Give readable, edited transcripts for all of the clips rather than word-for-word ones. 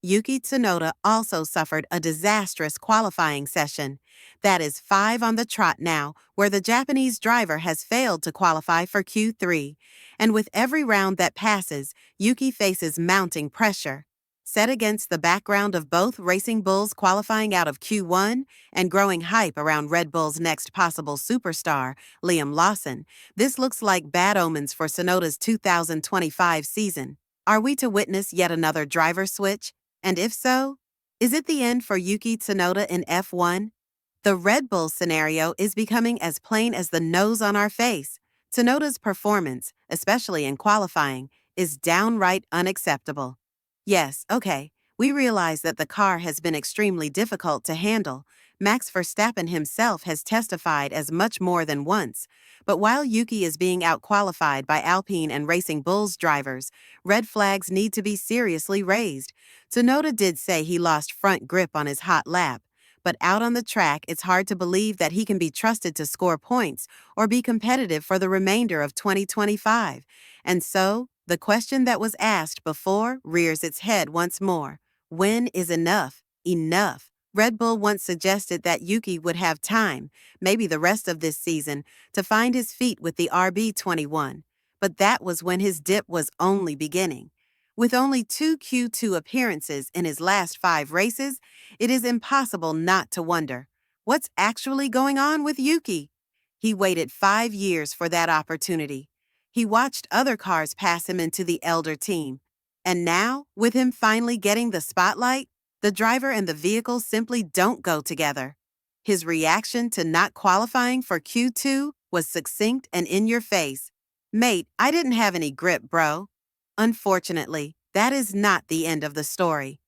Yuki Tsunoda also suffered a disastrous qualifying session. That is 5 on the trot now, where the Japanese driver has failed to qualify for Q3. And with every round that passes, Yuki faces mounting pressure. Set against the background of both Racing Bulls qualifying out of Q1 and growing hype around Red Bull's next possible superstar, Liam Lawson, this looks like bad omens for Tsunoda's 2025 season. Are we to witness yet another driver switch? And if so, is it the end for Yuki Tsunoda in F1? The Red Bull scenario is becoming as plain as the nose on our face. Tsunoda's performance, especially in qualifying, is downright unacceptable. Yes, okay, we realize that the car has been extremely difficult to handle. Max Verstappen himself has testified as much more than once. But while Yuki is being outqualified by Alpine and Racing Bulls drivers, red flags need to be seriously raised. Tsunoda did say he lost front grip on his hot lap, but out on the track it's hard to believe that he can be trusted to score points or be competitive for the remainder of 2025. And so, the question that was asked before rears its head once more. When is enough enough? Red Bull once suggested that Yuki would have time, maybe the rest of this season, to find his feet with the RB21. But that was when his dip was only beginning. With only 2 Q2 appearances in his last 5 races, it is impossible not to wonder, what's actually going on with Yuki? He waited 5 years for that opportunity. He watched other cars pass him into the elder team. And now, with him finally getting the spotlight, the driver and the vehicle simply don't go together. His reaction to not qualifying for Q2 was succinct and in your face. Mate, I didn't have any grip, bro. Unfortunately, that is not the end of the story.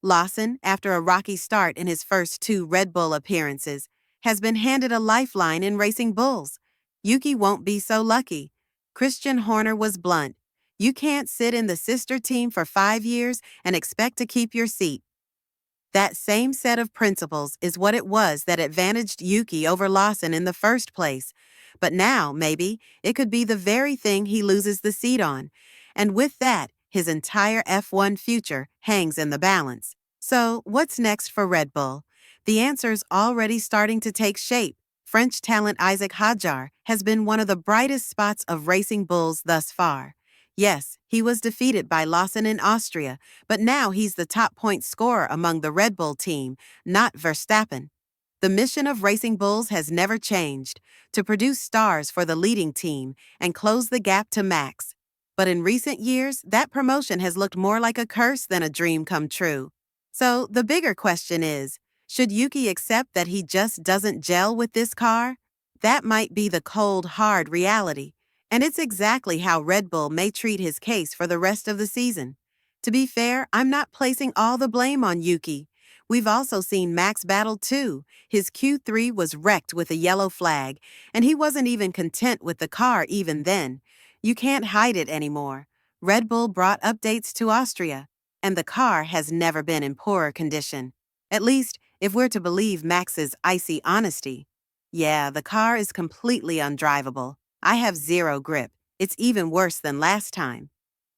Lawson, after a rocky start in his first 2 Red Bull appearances, has been handed a lifeline in Racing Bulls. Yuki won't be so lucky. Christian Horner was blunt. You can't sit in the sister team for 5 years and expect to keep your seat. That same set of principles is what it was that advantaged Yuki over Lawson in the first place. But now, maybe, it could be the very thing he loses the seat on. And with that, his entire F1 future hangs in the balance. So, what's next for Red Bull? The answer's already starting to take shape. French talent Isaac Hadjar has been one of the brightest spots of Racing Bulls thus far. Yes, he was defeated by Lawson in Austria, but now he's the top point scorer among the Red Bull team, not Verstappen. The mission of Racing Bulls has never changed, to produce stars for the leading team and close the gap to Max. But in recent years, that promotion has looked more like a curse than a dream come true. So the bigger question is, should Yuki accept that he just doesn't gel with this car? That might be the cold, hard reality. And it's exactly how Red Bull may treat his case for the rest of the season. To be fair, I'm not placing all the blame on Yuki. We've also seen Max battle too. His Q3 was wrecked with a yellow flag, and he wasn't even content with the car even then. You can't hide it anymore. Red Bull brought updates to Austria, and the car has never been in poorer condition. At least, if we're to believe Max's icy honesty. Yeah, the car is completely undrivable. I have 0 grip. It's even worse than last time.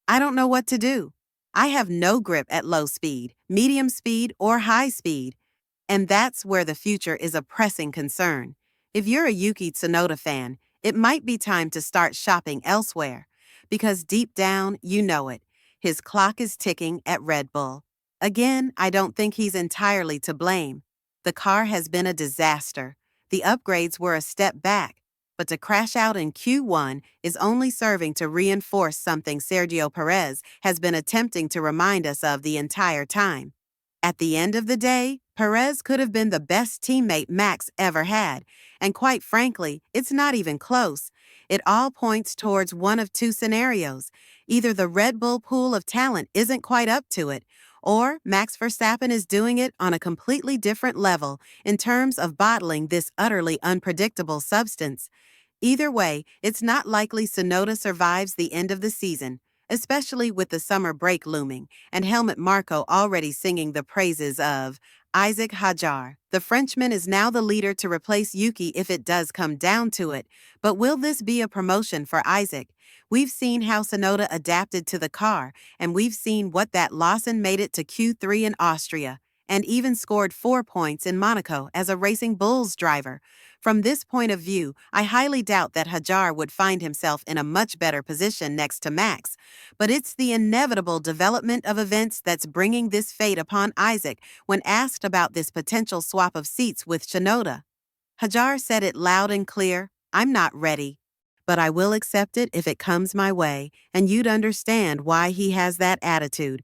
I don't know what to do. I have no grip at low speed, medium speed, or high speed. And that's where the future is a pressing concern. If you're a Yuki Tsunoda fan, it might be time to start shopping elsewhere. Because deep down, you know it. His clock is ticking at Red Bull. Again, I don't think he's entirely to blame. The car has been a disaster. The upgrades were a step back. But to crash out in Q1 is only serving to reinforce something Sergio Perez has been attempting to remind us of the entire time. At the end of the day, Perez could have been the best teammate Max ever had, and quite frankly, it's not even close. It all points towards one of 2 scenarios. Either the Red Bull pool of talent isn't quite up to it, or Max Verstappen is doing it on a completely different level in terms of bottling this utterly unpredictable substance. Either way, it's not likely Tsunoda survives the end of the season, especially with the summer break looming and Helmut Marko already singing the praises of Isaac Hadjar. The Frenchman is now the leader to replace Yuki if it does come down to it. But will this be a promotion for Isaac? We've seen how Tsunoda adapted to the car, and we've seen what that Lawson made it to Q3 in Austria, and even scored 4 points in Monaco as a Racing Bulls driver. From this point of view, I highly doubt that Hajar would find himself in a much better position next to Max. But it's the inevitable development of events that's bringing this fate upon Isaac when asked about this potential swap of seats with Tsunoda. Hajar said it loud and clear, "I'm not ready. But I will accept it if it comes my way, and you'd understand why he has that attitude.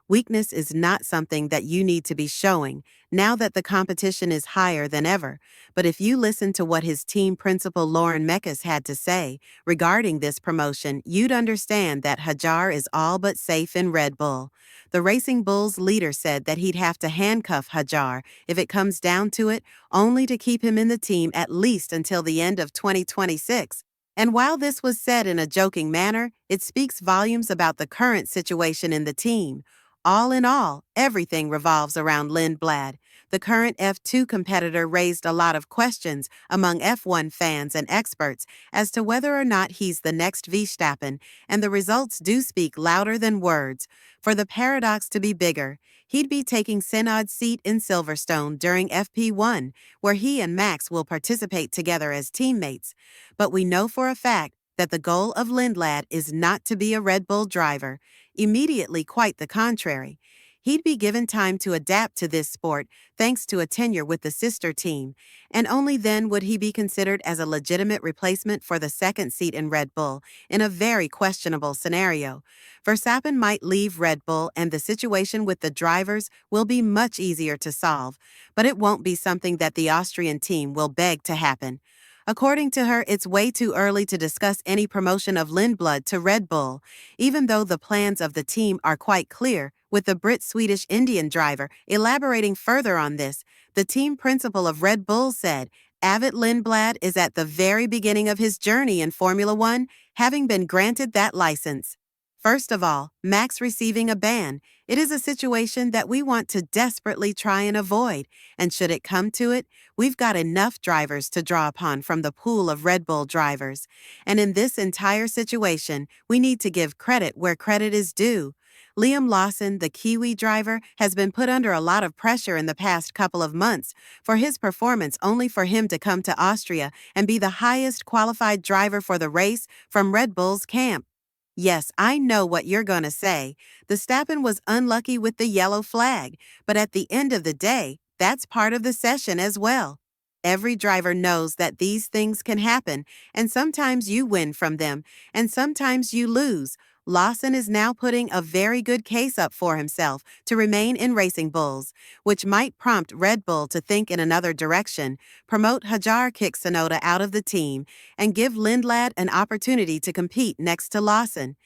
Weakness is not something that you need to be showing, now that the competition is higher than ever. But if you listen to what his team principal Lauren Mekas had to say regarding this promotion, you'd understand that Hajar is all but safe in Red Bull. The Racing Bulls leader said that he'd have to handcuff Hajar if it comes down to it, only to keep him in the team at least until the end of 2026. And while this was said in a joking manner, it speaks volumes about the current situation in the team. All in all, everything revolves around Lindblad. The current F2 competitor raised a lot of questions among F1 fans and experts as to whether or not he's the next Verstappen, and the results do speak louder than words. For the paradox to be bigger, he'd be taking Synod's seat in Silverstone during FP1, where he and Max will participate together as teammates. But we know for a fact that the goal of Lindblad is not to be a Red Bull driver. Immediately, quite the contrary. He'd be given time to adapt to this sport thanks to a tenure with the sister team, and only then would he be considered as a legitimate replacement for the second seat in Red Bull in a very questionable scenario. Verstappen might leave Red Bull and the situation with the drivers will be much easier to solve, but it won't be something that the Austrian team will beg to happen. According to her, it's way too early to discuss any promotion of Lindblad to Red Bull, even though the plans of the team are quite clear, with the Brit-Swedish-Indian driver elaborating further on this. The team principal of Red Bull said, "Avit Lindblad is at the very beginning of his journey in Formula One, having been granted that license. First of all, Max receiving a ban. It is a situation that we want to desperately try and avoid, and should it come to it, we've got enough drivers to draw upon from the pool of Red Bull drivers. And in this entire situation, we need to give credit where credit is due. Liam Lawson, the Kiwi driver, has been put under a lot of pressure in the past couple of months for his performance, only for him to come to Austria and be the highest qualified driver for the race from Red Bull's camp. Yes, I know what you're going to say. Verstappen was unlucky with the yellow flag, but at the end of the day, that's part of the session as well. Every driver knows that these things can happen, and sometimes you win from them, and sometimes you lose. Lawson is now putting a very good case up for himself to remain in Racing Bulls, which might prompt Red Bull to think in another direction, promote Hajar, kick Tsunoda out of the team, and give Lindblad an opportunity to compete next to Lawson.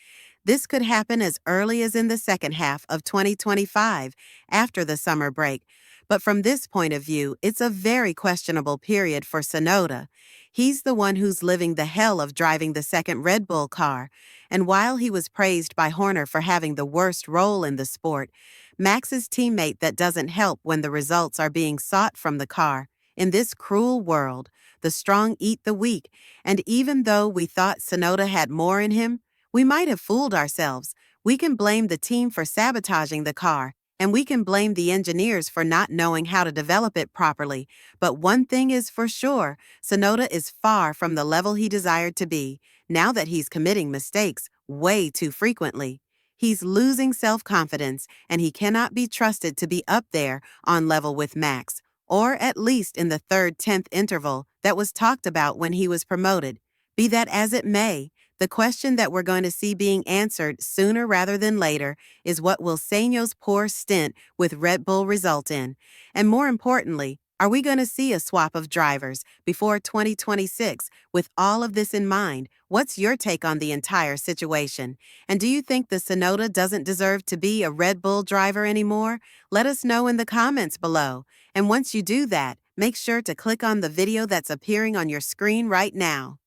This could happen as early as in the second half of 2025, after the summer break. But from this point of view, it's a very questionable period for Tsunoda. He's the one who's living the hell of driving the second Red Bull car, and while he was praised by Horner for having the worst role in the sport, Max's teammate that doesn't help when the results are being sought from the car. In this cruel world, the strong eat the weak, and even though we thought Tsunoda had more in him, we might have fooled ourselves. We can blame the team for sabotaging the car, and we can blame the engineers for not knowing how to develop it properly. But one thing is for sure, Tsunoda is far from the level he desired to be, now that he's committing mistakes way too frequently. He's losing self-confidence, and he cannot be trusted to be up there on level with Max, or at least in the third 10th interval that was talked about when he was promoted. Be that as it may, the question that we're going to see being answered sooner rather than later is what will Senyo's poor stint with Red Bull result in? And more importantly, are we going to see a swap of drivers before 2026? With all of this in mind, what's your take on the entire situation? And do you think the Tsunoda doesn't deserve to be a Red Bull driver anymore? Let us know in the comments below. And once you do that, make sure to click on the video that's appearing on your screen right now.